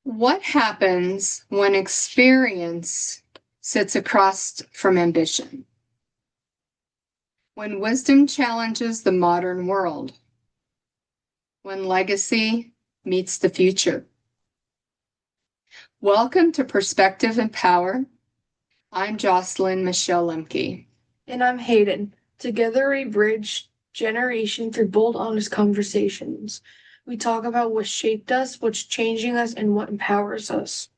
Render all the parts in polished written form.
What happens when experience sits across from ambition? When wisdom challenges the modern world? When legacy meets the future? Welcome to Perspective and Power. I'm Jocelyn Michelle Lemke. And I'm Hayden. Together we bridge generation through bold, honest conversations. We talk about what shaped us, what's changing us, and what empowers us.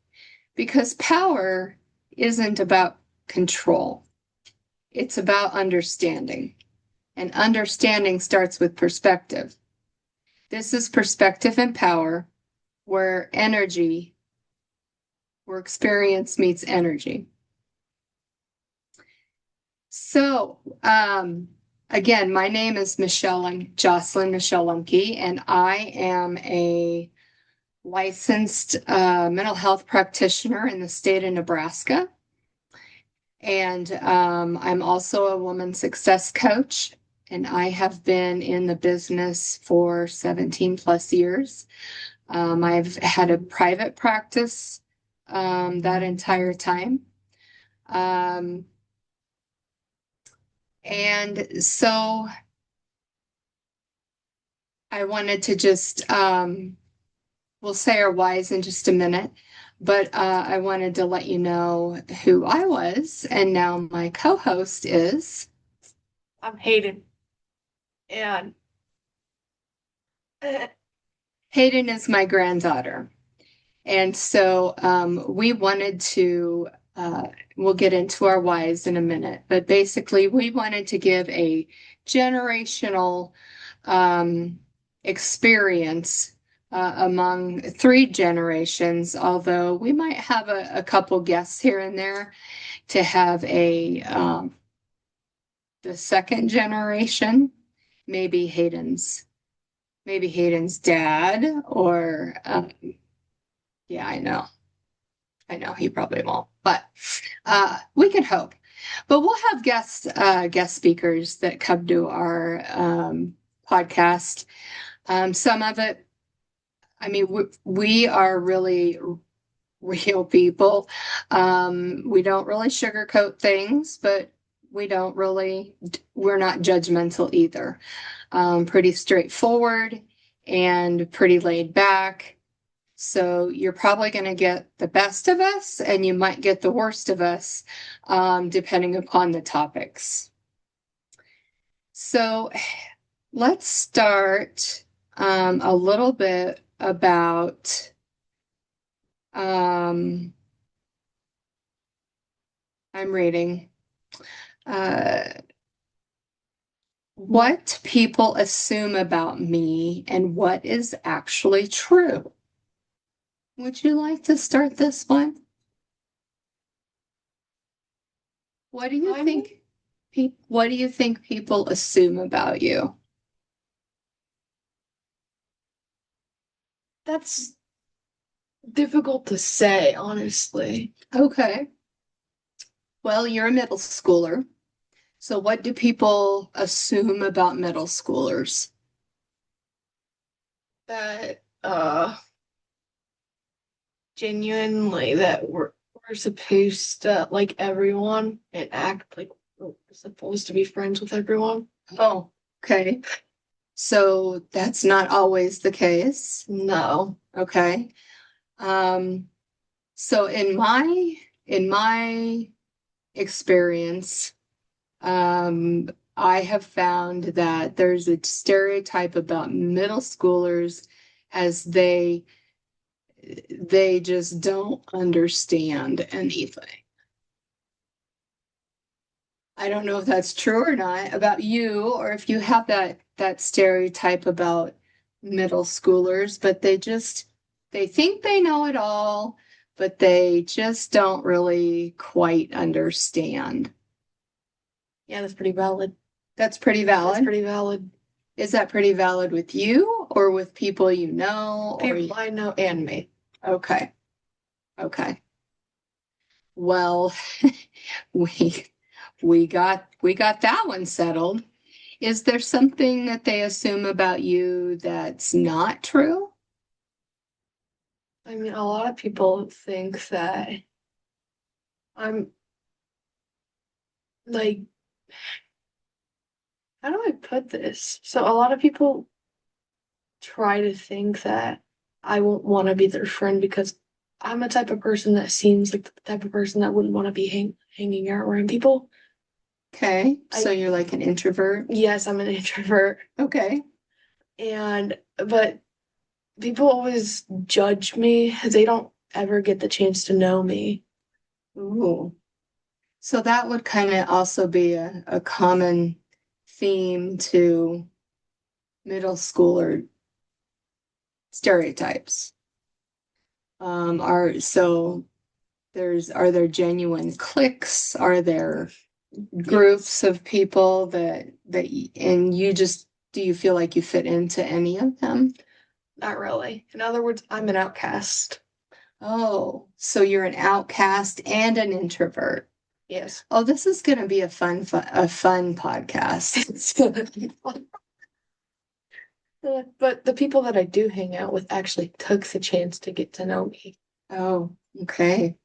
Because power isn't about control. It's about understanding. And understanding starts with perspective. This is Perspective and Power, where experience meets energy. So, again, my name is Jocelyn Michelle Lemke, and I am a licensed mental health practitioner in the state of Nebraska. And I'm also a woman success coach, and I have been in the business for 17 plus years. I've had a private practice that entire time. And so I wanted to just, we'll say our whys in just a minute, but I wanted to let you know who I was. And now my co-host is. I'm Hayden. And Hayden is my granddaughter. And so we wanted to, we'll get into our whys in a minute, but basically we wanted to give a generational experience among three generations, although we might have a couple guests here and there to have the second generation, maybe Hayden's dad, or yeah, I know he probably won't, but we can hope. But we'll have guest speakers that come to our podcast. Some of it, I mean, we are really real people. We don't really sugarcoat things, but we're not judgmental either. Pretty straightforward and pretty laid back. So you're probably going to get the best of us, and you might get the worst of us, depending upon the topics. So let's start a little bit about I'm reading what people assume about me and what is actually true. Would you like to start this one? What do you think? What do you think people assume about you? that's difficult to say, honestly. Okay. Well, you're a middle schooler. So what do people assume about middle schoolers? That genuinely that we're supposed to like everyone and act like we're supposed to be friends with everyone. Oh, okay. So that's not always the case. No. Okay. So in my experience, I have found that there's a stereotype about middle schoolers as they just don't understand anything. I don't know if that's true or not about you, or if you have that stereotype about middle schoolers, but they think they know it all, but they just don't really quite understand. Yeah, that's pretty valid. That's pretty valid. That's pretty valid. Is that pretty valid with you or with people you know? People I know and me. Okay. Okay. Well, we got that one settled. Is there something that they assume about you that's not true? I mean, a lot of people think that I'm like, how do I put this? So a lot of people try to think that I won't want to be their friend because I'm a type of person that seems like the type of person that wouldn't want to be hanging out around people. Okay. So I you're like an introvert. Yes, I'm an introvert, Okay. but people always judge me. They don't ever get the chance to know me. Ooh. So that would kind of also be a common theme to middle schooler stereotypes. Are there genuine cliques? Are there groups of people and you just, do you feel like you fit into any of them? Not really. In other words, I'm an outcast. Oh, so you're an outcast and an introvert. Yes. Oh, this is going to be a fun podcast. It's gonna be fun. But the people that I do hang out with actually took the chance to get to know me. Oh, okay.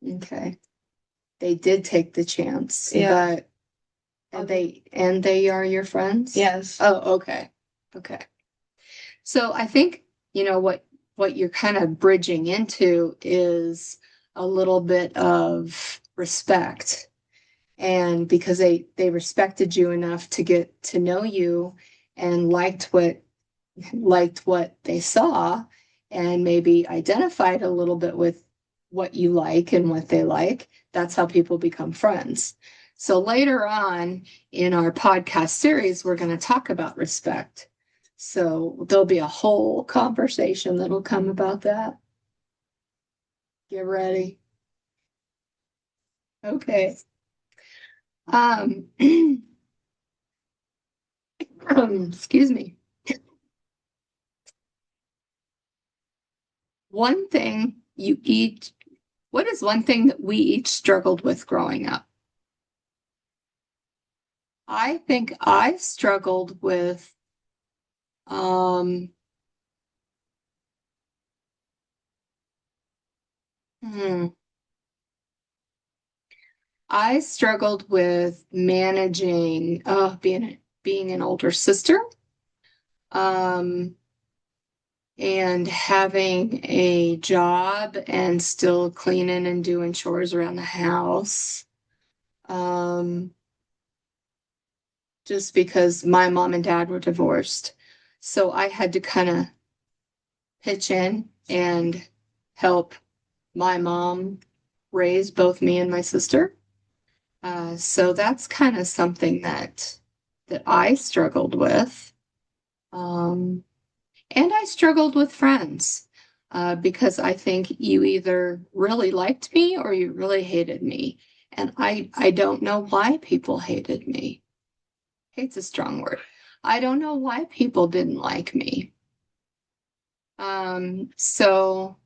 Okay. They did take the chance, Yeah. but and they are your friends? Yes. Oh, okay. Okay. So I think, what you're kind of bridging into is a little bit of respect. And because they respected you enough to get to know you and liked what they saw and maybe identified a little bit with what you like and what they like, that's how people become friends. So later on in our podcast series, we're going to talk about respect. So there'll be a whole conversation that'll come about that. Get ready. Okay. Um, excuse me. One thing you each, what is one thing that we each struggled with growing up? I think I struggled with, um, hmm, I struggled with managing, being an older sister, um, and having a job and still cleaning and doing chores around the house. Um, just because my mom and dad were divorced. So I had to kind of pitch in and help my mom raise both me and my sister. So that's kind of something that I struggled with. Um, and I struggled with friends because I think you either really liked me or you really hated me. And I don't know why people hated me. Hate's a strong word. I don't know why people didn't like me. So,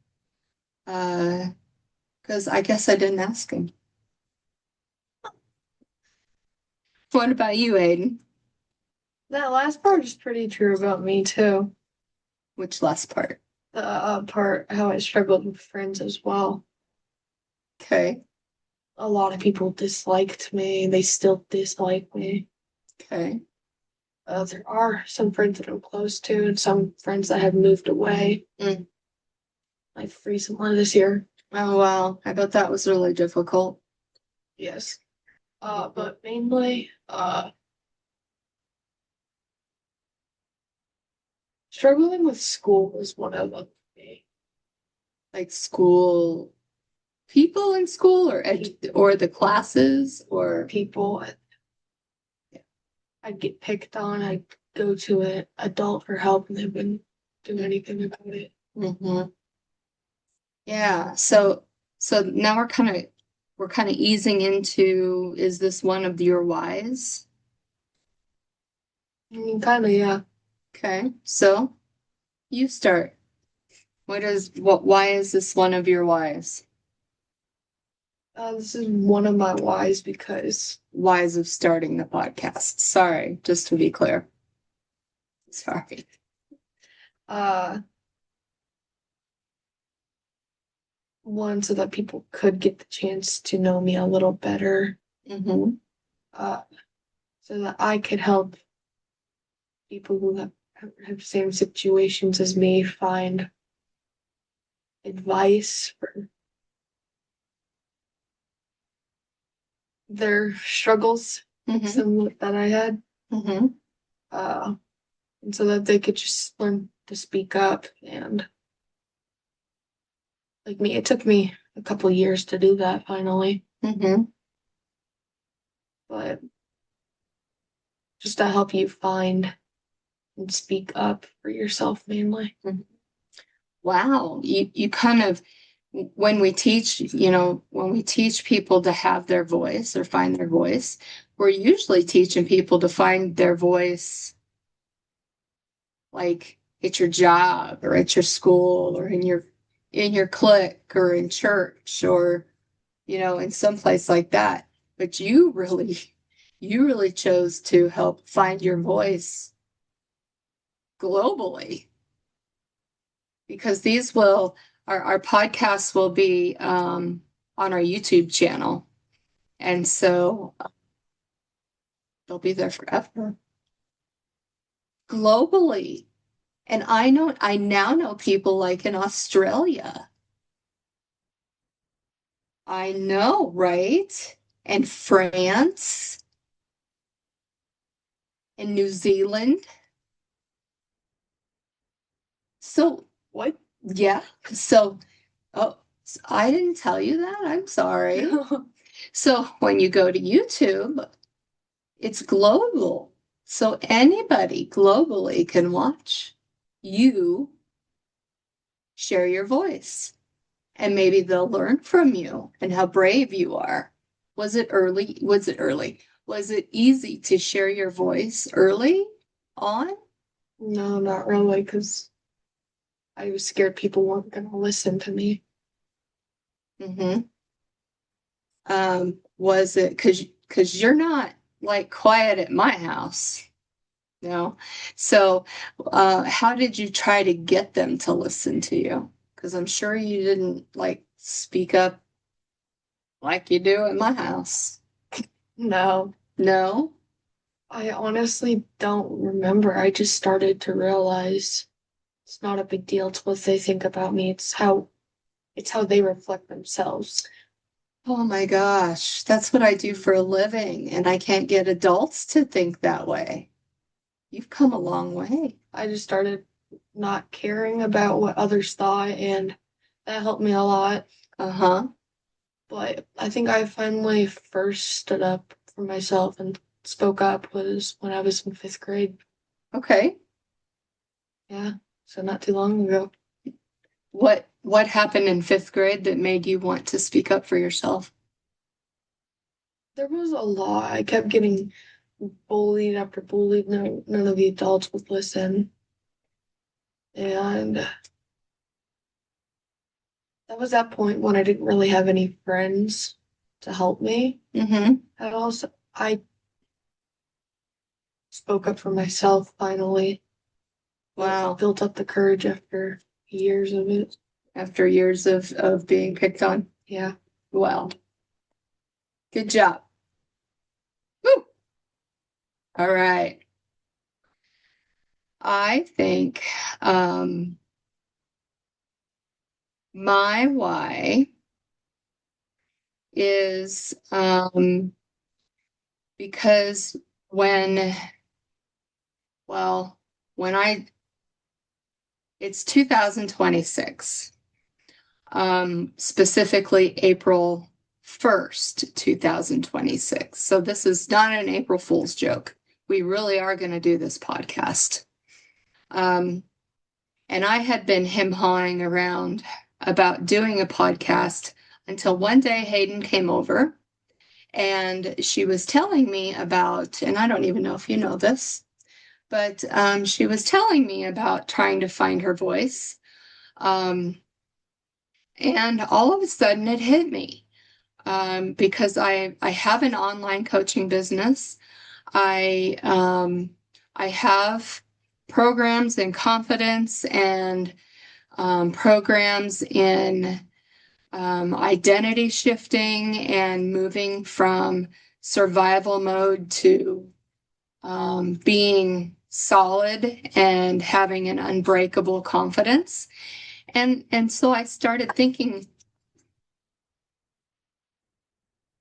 because I guess I didn't ask him. What about you, Aiden? That last part is pretty true about me too. Which last part? The part how I struggled with friends as well. Okay. A lot of people disliked me. They still dislike me. Okay. There are some friends that I'm close to, and some friends that have moved away. Mm. Like recently this year. Oh, wow. I bet that was really difficult. Yes. But mainly, struggling with school was one of them for me. Like school, people in school or the classes or People, I'd get picked on. I'd go to an adult for help, and they wouldn't do anything about it. Mhm. Yeah. So now we're kind of easing into, is this one of your whys? I mean, kind of, yeah. Okay. So you start. Why is this one of your whys? This is one of my whys because Whys of starting the podcast. Sorry, just to be clear. Sorry. uh, one, so that people could get the chance to know me a little better, Mm-hmm. uh, so that I could help people who have same situations as me find advice for their struggles, like Mm-hmm. some that I had, Mm-hmm. uh, and so that they could just learn to speak up. And like me, it took me a couple years to do that finally, Mm-hmm. but just to help you find and speak up for yourself mainly. Wow. You kind of, when we teach, when we teach people to have their voice or find their voice, we're usually teaching people to find their voice like at your job or at your school or in your clique or in church or in some place like that. But you really chose to help find your voice globally because our podcasts will be on our YouTube channel. And so they'll be there forever globally. And I now know people like in Australia. I know, right? And France and New Zealand. So, What? yeah. So, oh, I didn't tell you that. I'm sorry. So, when you go to YouTube, it's global. So, anybody globally can watch you share your voice. And maybe they'll learn from you and how brave you are. Was it early? Was it early? Was it easy to share your voice early on? No, not really, because I was scared people weren't going to listen to me. Mm-hmm. Was it because you're not like quiet at my house? No. So, how did you try to get them to listen to you? Because I'm sure you didn't like speak up like you do at my house. No, No? I honestly don't remember. I just started to realize it's not a big deal. It's what they think about me. It's how they reflect themselves. Oh my gosh, that's what I do for a living, and I can't get adults to think that way. You've come a long way. I just started not caring about what others thought, and that helped me a lot. Uh-huh. But I think I finally first stood up for myself and spoke up was when I was in fifth grade. Okay. Yeah, so not too long ago. What happened in fifth grade that made you want to speak up for yourself? There was a lot. I kept getting bullied after bullied. No, none of the adults would listen. And that was that point when I didn't really have any friends to help me. Mm-hmm. I spoke up for myself finally. Wow. Built up the courage after years of it. After years of being picked on. Yeah. Well, good job. Woo. All right. I think my why is because when well, when I it's 2026, specifically April 1st, 2026. So this is not an April Fool's joke. We really are going to do this podcast. Um, and I had been him-hawing around about doing a podcast until one day Hayden came over and she was telling me about, and I don't even know if you know this, but she was telling me about trying to find her voice. Um, and all of a sudden it hit me because I have an online coaching business. I have programs in confidence and programs in identity shifting and moving from survival mode to being solid and having an unbreakable confidence. And so I started thinking,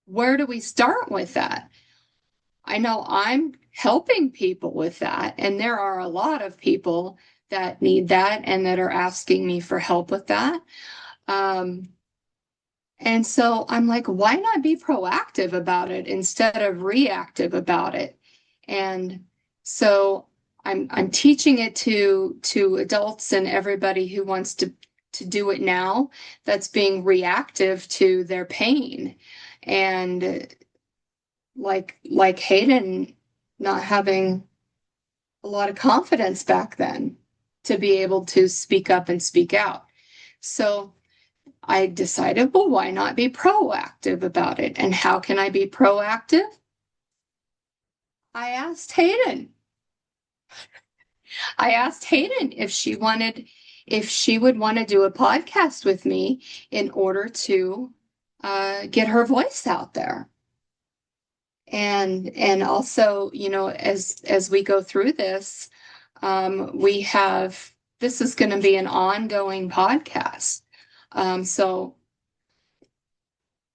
where do we start with that? I know I'm helping people with that, and there are a lot of people that need that and that are asking me for help with that. Um, and so I'm like, why not be proactive about it instead of reactive about it? And so I'm teaching it to adults and everybody who wants to do it now that's being reactive to their pain. And like Hayden not having a lot of confidence back then to be able to speak up and speak out. So I decided, well, why not be proactive about it? And how can I be proactive? I asked Hayden. I asked Hayden if she would want to do a podcast with me in order to get her voice out there. And also, as we go through this, we have this is going to be an ongoing podcast. So,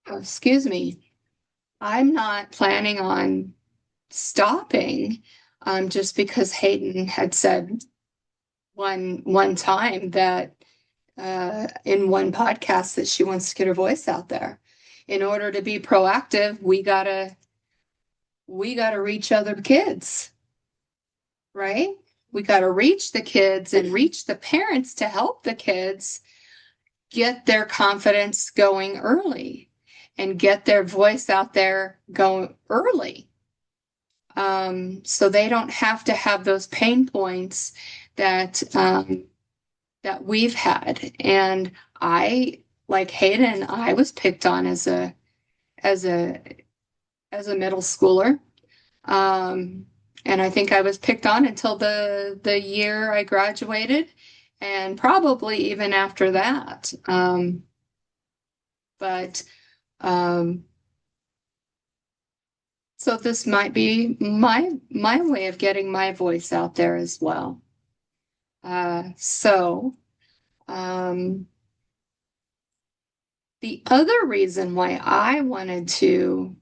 excuse me, I'm not planning on stopping, just because Hayden had said one time that in one podcast that she wants to get her voice out there. In order to be proactive, we gotta reach other kids, right? We gotta reach the kids and reach the parents to help the kids get their confidence going early and get their voice out there going early. So they don't have to have those pain points that that we've had. And like Hayden, I was picked on as a as a middle schooler. Um, and I think I was picked on until the year I graduated, and probably even after that. But um, so this might be my way of getting my voice out there as well. So the other reason why I wanted to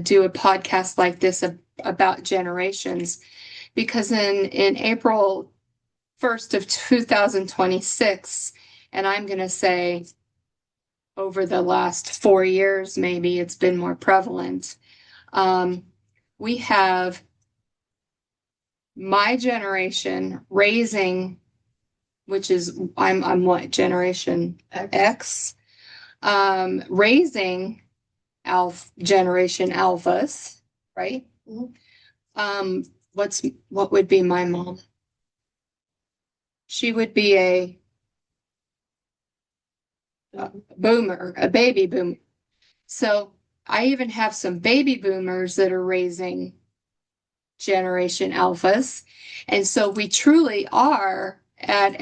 do a podcast like this about generations, because in April 1st of 2026, and I'm going to say over the last 4 years, maybe it's been more prevalent. We have my generation raising, which is I'm what, Generation X, raising Generation Alphas, right? Mm-hmm. What would be my mom? She would be a boomer, a baby boomer. So I even have some baby boomers that are raising Generation Alphas. And so we truly are at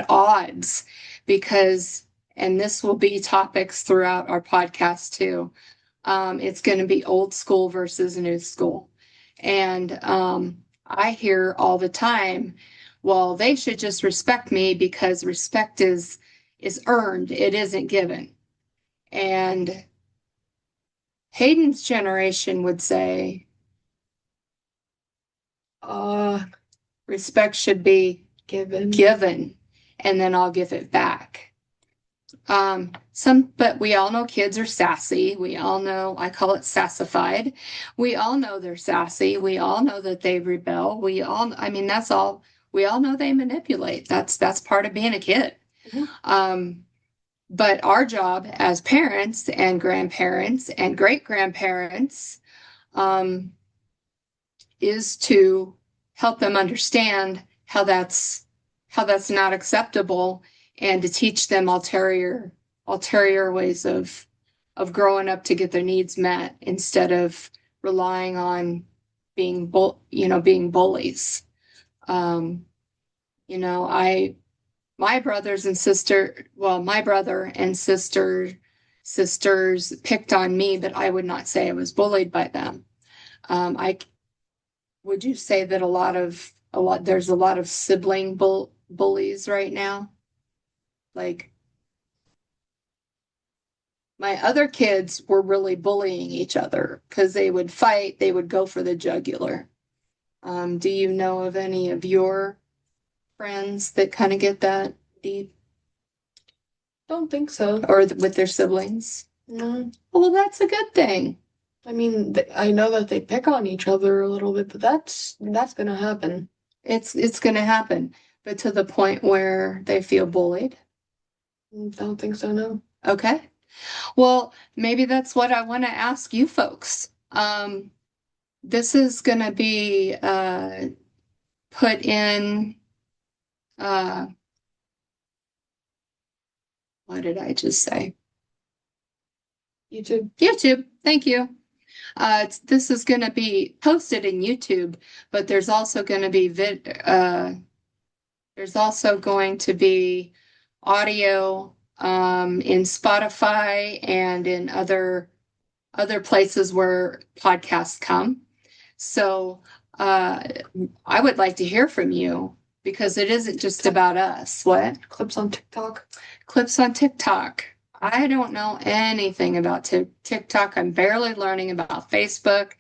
odds, because, and this will be topics throughout our podcast too. It's going to be old school versus new school. And I hear all the time, well, they should just respect me because respect is earned, it isn't given. And Hayden's generation would say, respect should be given, and then I'll give it back. But we all know kids are sassy. We all know, I call it sassified. We all know they're sassy. We all know that they rebel. That's all. We all know they manipulate. That's part of being a kid. Mm-hmm. But our job as parents and grandparents and great-grandparents, is to help them understand how that's not acceptable, and to teach them ulterior ways of growing up to get their needs met, instead of relying on being bullies. my brothers and sister, well, my brother and sisters picked on me, but I would not say I was bullied by them. I would you say that there's a lot of sibling bullies right now? Like my other kids were really bullying each other because they would fight, they would go for the jugular. Do you know of any of your friends that kind of get that deep Don't think so. or with their siblings? No. Well, that's a good thing. I mean, I know that they pick on each other a little bit, but that's gonna happen. It's going to happen, but to the point where they feel bullied. Don't think so, no. Okay. Well, maybe that's what I want to ask you folks. This is going to be put in, uh, what did I just say? YouTube. YouTube. Thank you. This is going to be posted in YouTube, but there's also going to be there's also going to be audio in Spotify and in other places where podcasts come. So I would like to hear from you because it isn't just about us. What? Clips on TikTok. Clips on TikTok. I don't know anything about TikTok. I'm barely learning about Facebook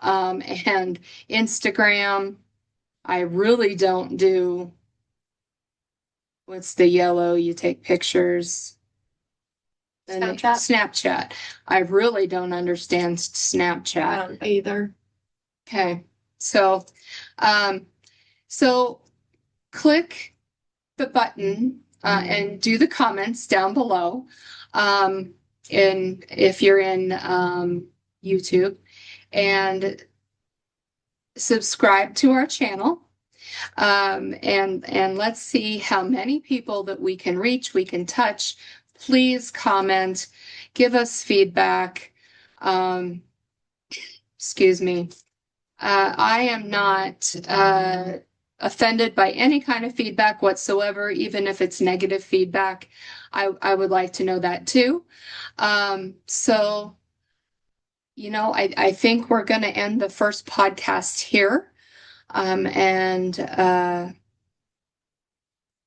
and Instagram. I really don't do what's the yellow, you take pictures. Snapchat. I really don't understand Snapchat. I don't either. Okay. So so click the button and do the comments down below. And if you're in YouTube, and subscribe to our channel. And let's see how many people that we can reach, we can touch. Please comment, give us feedback. Excuse me. I am not offended by any kind of feedback whatsoever, even if it's negative feedback. I would like to know that too. So, I think we're going to end the first podcast here. And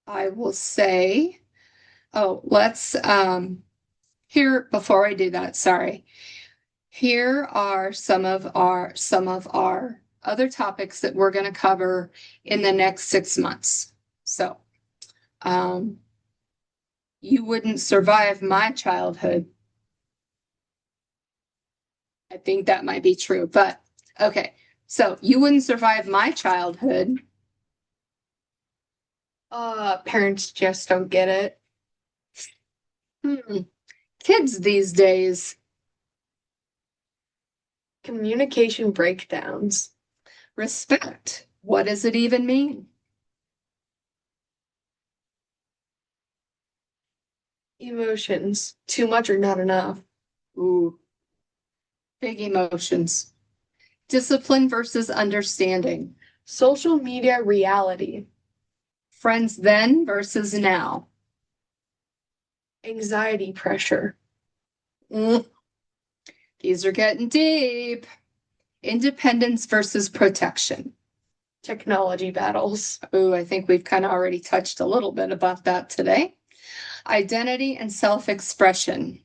I will say, let's here before I do that, sorry. Here are some of our other topics that we're going to cover in the next 6 months. So, you wouldn't survive my childhood. I think that might be true, but okay. So you wouldn't survive my childhood. Parents just don't get it. Kids these days. Communication breakdowns. Respect. What does it even mean? Emotions. Too much or not enough. Ooh. Big emotions. Discipline versus understanding. Social media reality. Friends then versus now. Anxiety pressure. These are getting deep. Independence versus protection. Technology battles. Ooh, I think we've kind of already touched a little bit about that today. Identity and self-expression.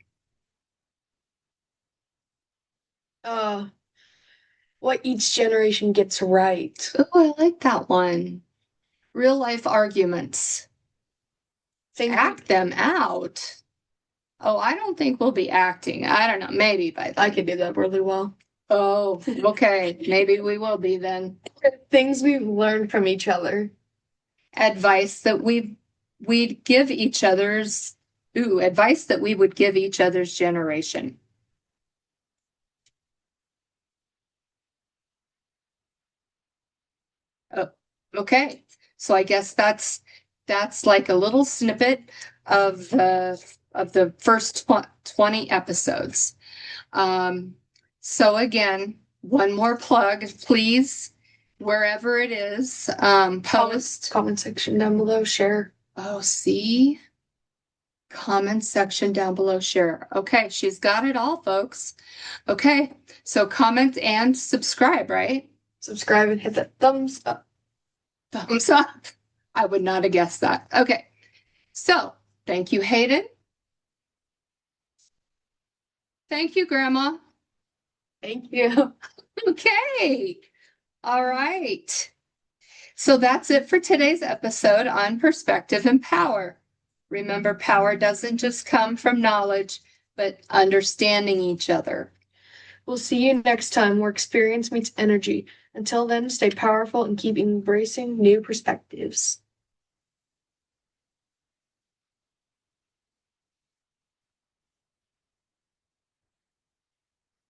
What each generation gets right. Oh, I like that one. Real life arguments. Act them out. Oh, I don't think we'll be acting. I don't know. Maybe by then. I could do that really well. Oh, okay. Maybe we will be then. Things we've learned from each other. Advice that we'd give each other's. Ooh, advice that we would give each other's generation. Oh, okay. So I guess that's like a little snippet of the first 20 episodes. So again, one more plug, please, wherever it is, post comment section down below, share. Oh, see? Comment section down below, share. Okay, she's got it all, folks. Okay, so comment and subscribe, right? Subscribe and hit that thumbs up. Thumbs up. I would not have guessed that. Okay, so thank you, Hayden. Thank you, Grandma. Thank you. Okay, all right. So that's it for today's episode on perspective and power. Remember, power doesn't just come from knowledge, but understanding each other. We'll see you next time where experience meets energy. Until then, stay powerful and keep embracing new perspectives.